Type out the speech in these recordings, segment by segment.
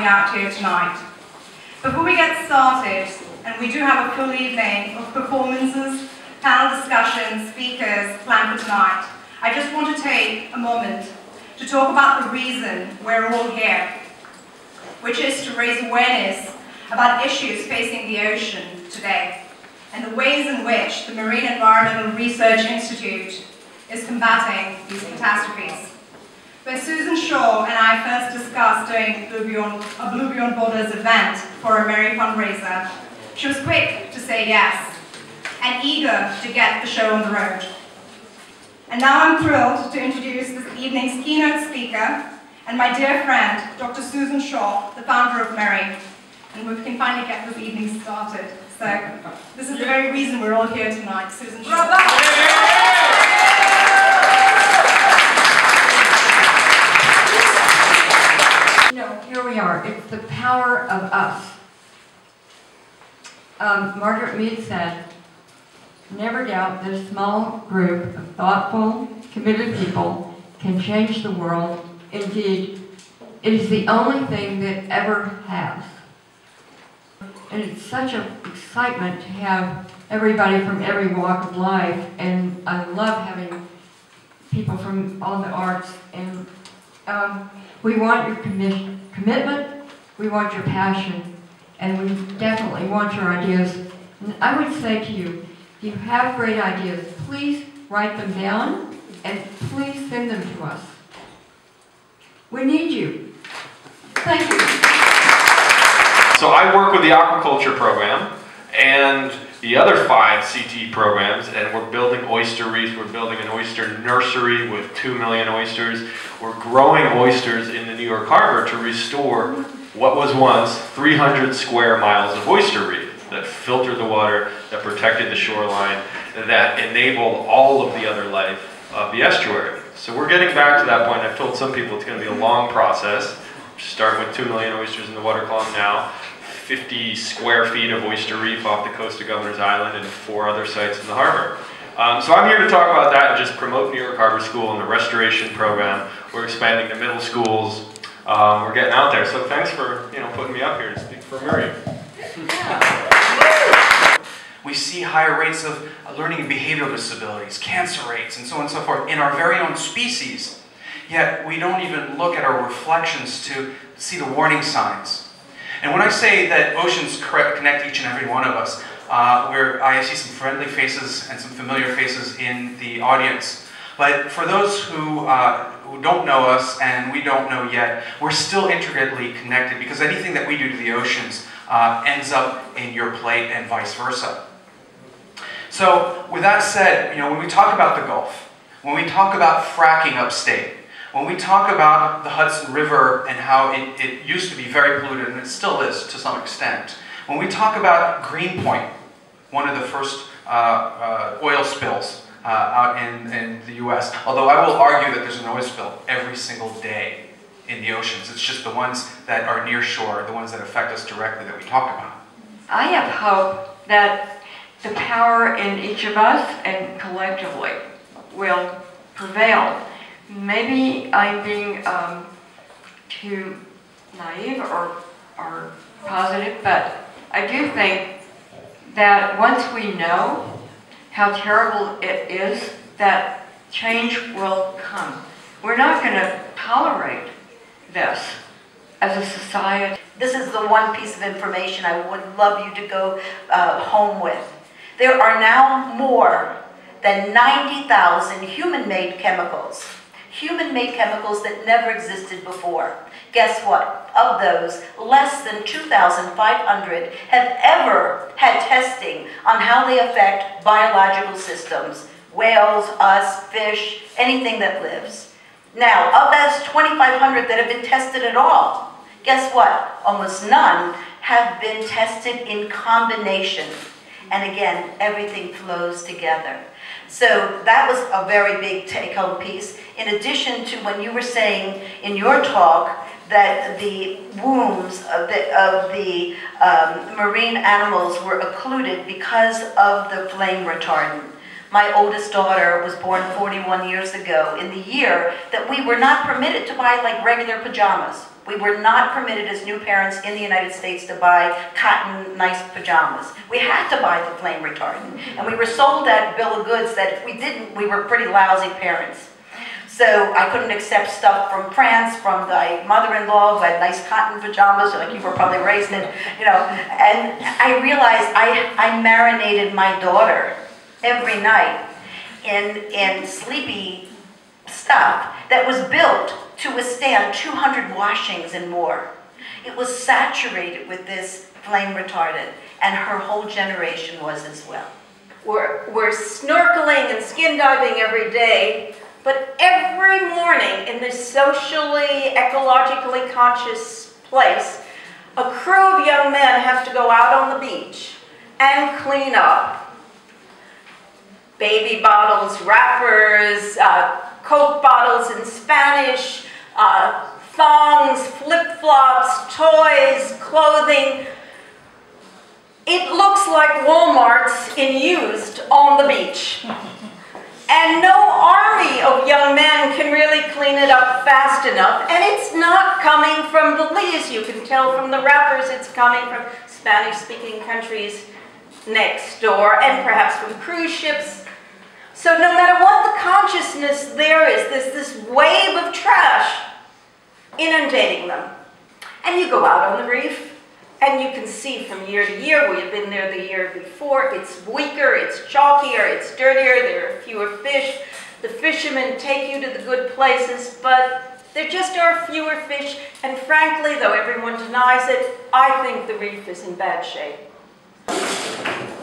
coming out here tonight. Before we get started, and we do have a full evening of performances, panel discussions, speakers planned for tonight, I just want to take a moment to talk about the reason we're all here, which is to raise awareness about issues facing the ocean today, and the ways in which the Marine Environmental Research Institute is combating these catastrophes. When Susan Shaw and I first discussed doing a Blue Beyond Borders event for a Mary fundraiser, she was quick to say yes, and eager to get the show on the road. And now I'm thrilled to introduce this evening's keynote speaker and my dear friend, Dr. Susan Shaw, the founder of Mary. And we can finally get this evening started. So this is the very reason we're all here tonight, Susan Shaw. Here we are. It's the power of us. Margaret Mead said, "Never doubt that a small group of thoughtful, committed people can change the world. Indeed, it is the only thing that ever has." And it's such an excitement to have everybody from every walk of life, and I love having people from all the arts. And we want your commitment, we want your passion, and we definitely want your ideas. And I would say to you, if you have great ideas, please write them down and please send them to us. We need you. Thank you. So I work with the aquaculture program and the other 5 CT programs, and we're building oyster reefs. We're building an oyster nursery with 2 million oysters. We're growing oysters in the New York Harbor to restore what was once 300 square miles of oyster reef that filtered the water, that protected the shoreline, that enabled all of the other life of the estuary. So we're getting back to that point. I've told some people it's going to be a long process. Starting with 2 million oysters in the water column now, 50 square feet of oyster reef off the coast of Governor's Island, and 4 other sites in the harbor. So I'm here to talk about that and just promote New York Harbor School and the restoration program. We're expanding to middle schools. We're getting out there. So thanks for putting me up here to speak for Mary. We see higher rates of learning and behavioral disabilities, cancer rates, and so on and so forth in our very own species. Yet we don't even look at our reflections to see the warning signs. And when I say that oceans connect each and every one of us, where I see some friendly faces and some familiar faces in the audience. But for those who don't know us and we don't know yet, we're still intricately connected, because anything that we do to the oceans ends up in your plate and vice versa. So with that said, when we talk about the Gulf, when we talk about fracking upstate, when we talk about the Hudson River and how it used to be very polluted, and it still is to some extent, when we talk about Greenpoint, one of the first oil spills out in the US, although I will argue that there's an oil spill every single day in the oceans. It's just the ones that are near shore, the ones that affect us directly that we talk about. I have hope that the power in each of us and collectively will prevail. Maybe I'm being too naive or positive, but I do think that once we know how terrible it is, that change will come. We're not going to tolerate this as a society. This is the one piece of information I would love you to go home with. There are now more than 90,000 human-made chemicals. Human-made chemicals that never existed before. Guess what? Of those, less than 2,500 have ever had testing on how they affect biological systems. Whales, us, fish, anything that lives. Now, of those 2,500 that have been tested at all, guess what? Almost none have been tested in combination. And again, everything flows together. So that was a very big take-home piece. In addition to when you were saying in your talk that the wombs of the marine animals were occluded because of the flame retardant. My oldest daughter was born 41 years ago in the year that we were not permitted to buy like regular pajamas. We were not permitted as new parents in the United States to buy cotton, nice pajamas. We had to buy the flame retardant. And we were sold that bill of goods that if we didn't, we were pretty lousy parents. So I couldn't accept stuff from France, from my mother-in-law who had nice cotton pajamas, like you were probably raised in, you know. And I realized I marinated my daughter every night in sleepy stuff that was built to withstand 200 washings and more. It was saturated with this flame retardant, and her whole generation was as well. We're snorkeling and skin diving every day, but every morning in this socially, ecologically conscious place, a crew of young men have to go out on the beach and clean up baby bottles, wrappers, Coke bottles in Spanish, thongs, flip-flops, toys, clothing. It looks like Walmart's in used on the beach. And no army of young men can really clean it up fast enough. And it's not coming from Belize. You can tell from the wrappers it's coming from Spanish-speaking countries next door, and perhaps from cruise ships. So no matter what the consciousness there is, there's this wave of trash inundating them. And you go out on the reef, and you can see from year to year, we had been there the year before, it's weaker, it's chalkier, it's dirtier, there are fewer fish. The fishermen take you to the good places, but there just are fewer fish. And frankly, though everyone denies it, I think the reef is in bad shape.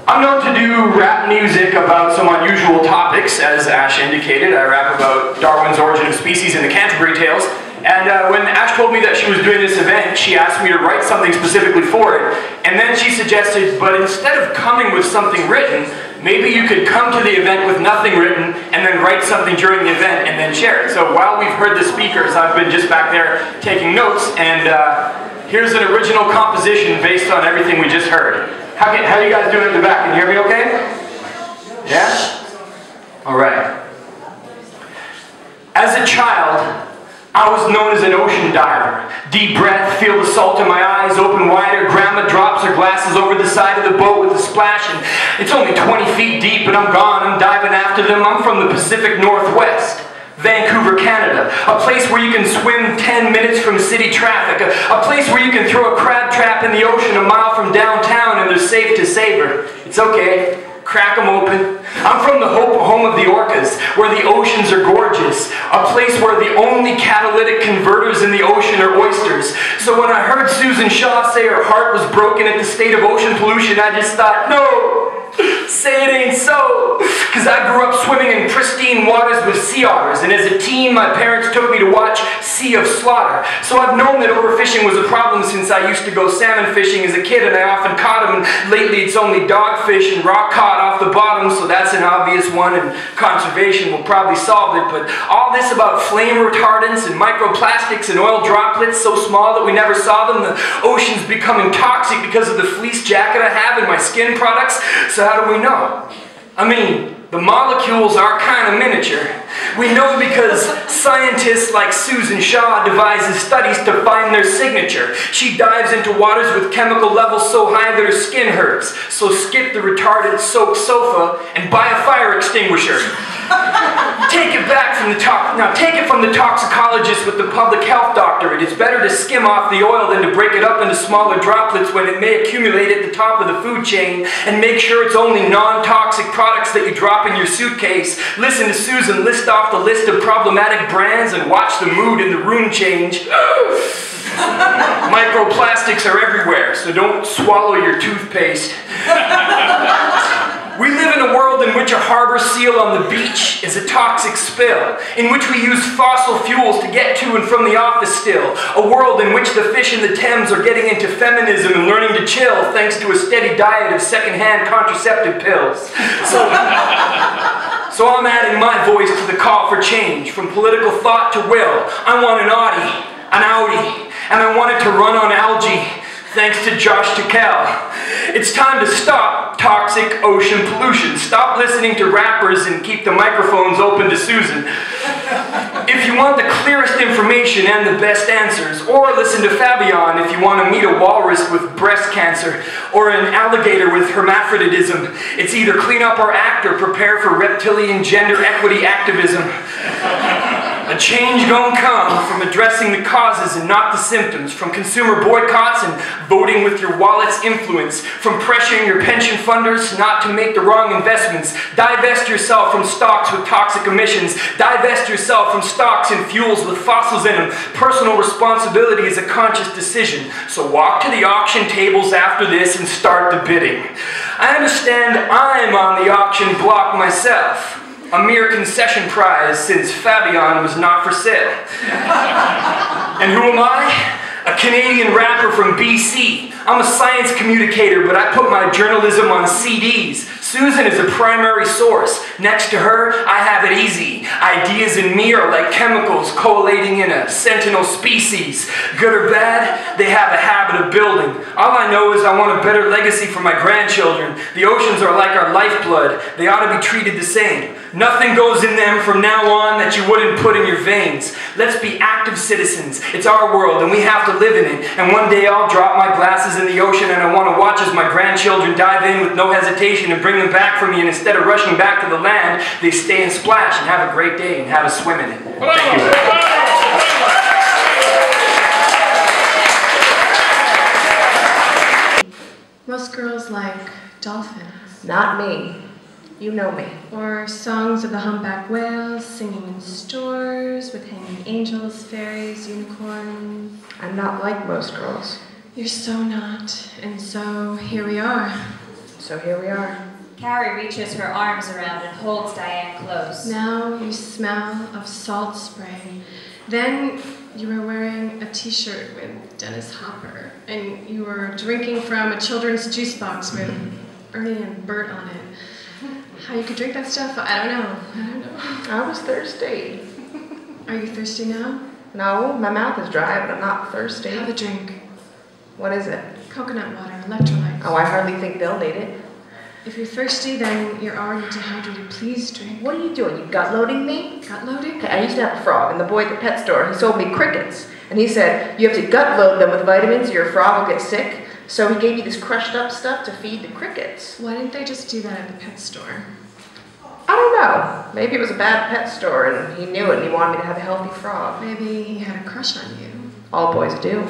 I'm known to do rap music about some unusual topics, as Ash indicated. I rap about Darwin's Origin of Species and the Canterbury Tales. And when Ash told me that she was doing this event, she asked me to write something specifically for it. And then she suggested, but instead of coming with something written, maybe you could come to the event with nothing written and then write something during the event and then share it. So while we've heard the speakers, I've been just back there taking notes, and here's an original composition based on everything we just heard. How are you guys doing in the back? Can you hear me okay? Yeah? Alright. As a child, I was known as an ocean diver. Deep breath, feel the salt in my eyes, open wider. Grandma drops her glasses over the side of the boat with a splash, and it's only 20 feet deep, and I'm gone. I'm diving after them. I'm from the Pacific Northwest. Vancouver, Canada, a place where you can swim 10 minutes from city traffic, a place where you can throw a crab trap in the ocean a mile from downtown and they're safe to savor. It's okay. Crack them open. I'm from the home of the orcas, where the oceans are gorgeous, a place where the only catalytic converters in the ocean are oysters. So when I heard Susan Shaw say her heart was broken at the state of ocean pollution, I just thought, no, say it ain't so. Because I grew up swimming in pristine waters with sea otters, and as a teen, my parents took me to watch Sea of Slaughter. So I've known that overfishing was a problem since I used to go salmon fishing as a kid, and I often caught them, and lately it's only dogfish and rock cod off the bottom, so that's an obvious one, and conservation will probably solve it. But all this about flame retardants and microplastics and oil droplets so small that we never saw them, the ocean's becoming toxic because of the fleece jacket I have and my skin products. So how do we know? I mean, the molecules are kind of miniature. We know because scientists like Susan Shaw devises studies to find their signature. She dives into waters with chemical levels so high that her skin hurts. So skip the retardant-soaked sofa and buy a fire extinguisher. Take it back from the take it from the toxicologist with the public health doctorate. It's better to skim off the oil than to break it up into smaller droplets when it may accumulate at the top of the food chain. And make sure it's only non-toxic products that you drop in your suitcase. Listen to Susan list off the list of problematic brands and watch the mood in the room change. Microplastics are everywhere, so don't swallow your toothpaste. We live in a world in which a harbor seal on the beach is a toxic spill, in which we use fossil fuels to get to and from the office still, a world in which the fish in the Thames are getting into feminism and learning to chill thanks to a steady diet of secondhand contraceptive pills. So I'm adding my voice to the call for change, from political thought to will. I want an Audi, and I want it to run on algae, thanks to Josh Tickell. It's time to stop toxic ocean pollution. Stop listening to rappers and keep the microphones open to Susan. If you want the clearest information and the best answers, or listen to Fabian if you want to meet a walrus with breast cancer, or an alligator with hermaphroditism, it's either clean up or act or prepare for reptilian gender equity activism. A change gon' come from addressing the causes and not the symptoms, from consumer boycotts and voting with your wallet's influence, from pressuring your pension funders not to make the wrong investments. Divest yourself from stocks with toxic emissions. Divest yourself from stocks and fuels with fossils in them. Personal responsibility is a conscious decision. So walk to the auction tables after this and start the bidding. I understand I'm on the auction block myself. A mere concession prize since Fabian was not for sale. And who am I? A Canadian rapper from BC. I'm a science communicator, but I put my journalism on CDs. Susan is a primary source. Next to her, I have it easy. Ideas in me are like chemicals collating in a sentinel species. Good or bad, they have a habit of building. All I know is I want a better legacy for my grandchildren. The oceans are like our lifeblood. They ought to be treated the same. Nothing goes in them from now on that you wouldn't put in your veins. Let's be active citizens. It's our world and we have to live in it. And one day I'll drop my glasses in the ocean and I want to watch as my grandchildren dive in with no hesitation and bring them back for me, and instead of rushing back to the land, they stay and splash and have a great day and have a swim in it. Thank you. Most girls like dolphins. Not me. You know me. Or songs of the humpback whales, singing in stores, with hanging angels, fairies, unicorns. I'm not like most girls. You're so not. And so here we are. So here we are. Carrie reaches her arms around and holds Diane close. Now you smell of salt spray. Then you were wearing a t-shirt with Dennis Hopper. And you were drinking from a children's juice box with Ernie and Bert on it. How you could drink that stuff, I don't know. I was thirsty. Are you thirsty now? No, my mouth is dry, but I'm not thirsty. Have a drink. What is it? Coconut water, electrolytes. Oh, I hardly think they'll need it. If you're thirsty, then you're already dehydrated. Please drink. What are you doing? You gut loading me? Gut loading? I used to have a frog, and the boy at the pet store, he sold me crickets. And he said, you have to gut load them with vitamins or your frog will get sick. So he gave me this crushed up stuff to feed the crickets. Why didn't they just do that at the pet store? I don't know. Maybe it was a bad pet store and he knew it and he wanted me to have a healthy frog. Maybe he had a crush on you. All boys do.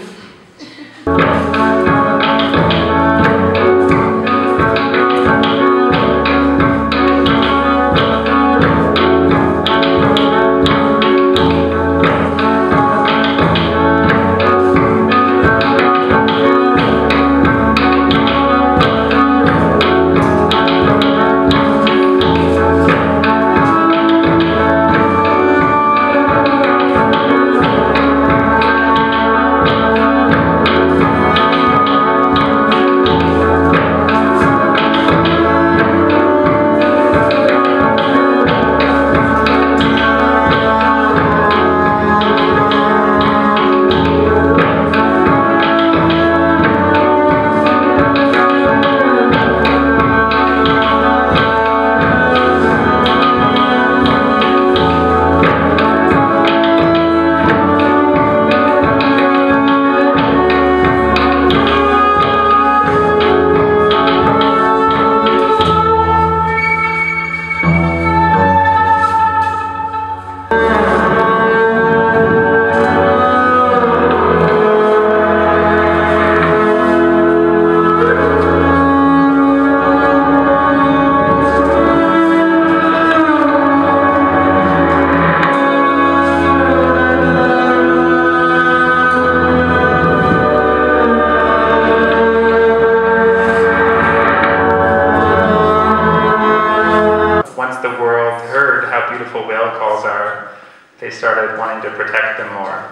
they started wanting to protect them more.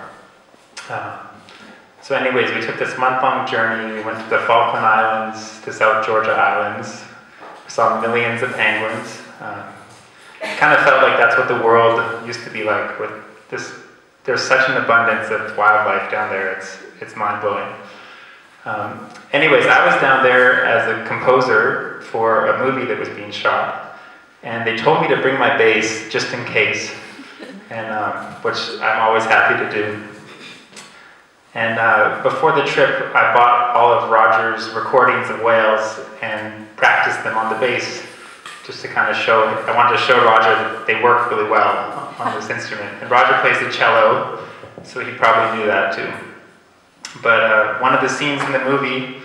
So anyways, we took this month-long journey. We went to the Falkland Islands, to South Georgia Islands. We saw millions of penguins. It kind of felt like that's what the world used to be like. With this, there's such an abundance of wildlife down there. It's mind-blowing. Anyways, I was down there as a composer for a movie that was being shot, and they told me to bring my bass just in case. and which I'm always happy to do. And before the trip, I bought all of Roger's recordings of whales and practiced them on the bass, just to kind of show, I wanted to show Roger that they work really well on this instrument. And Roger plays the cello, so he probably knew that too. But one of the scenes in the movie,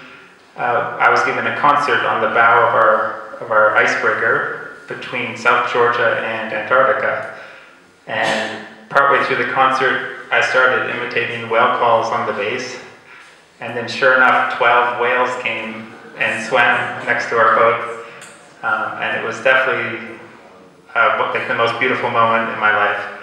I was given a concert on the bow of our icebreaker between South Georgia and Antarctica. And partway through the concert, I started imitating whale calls on the bass. And then sure enough, 12 whales came and swam next to our boat. And it was definitely like the most beautiful moment in my life.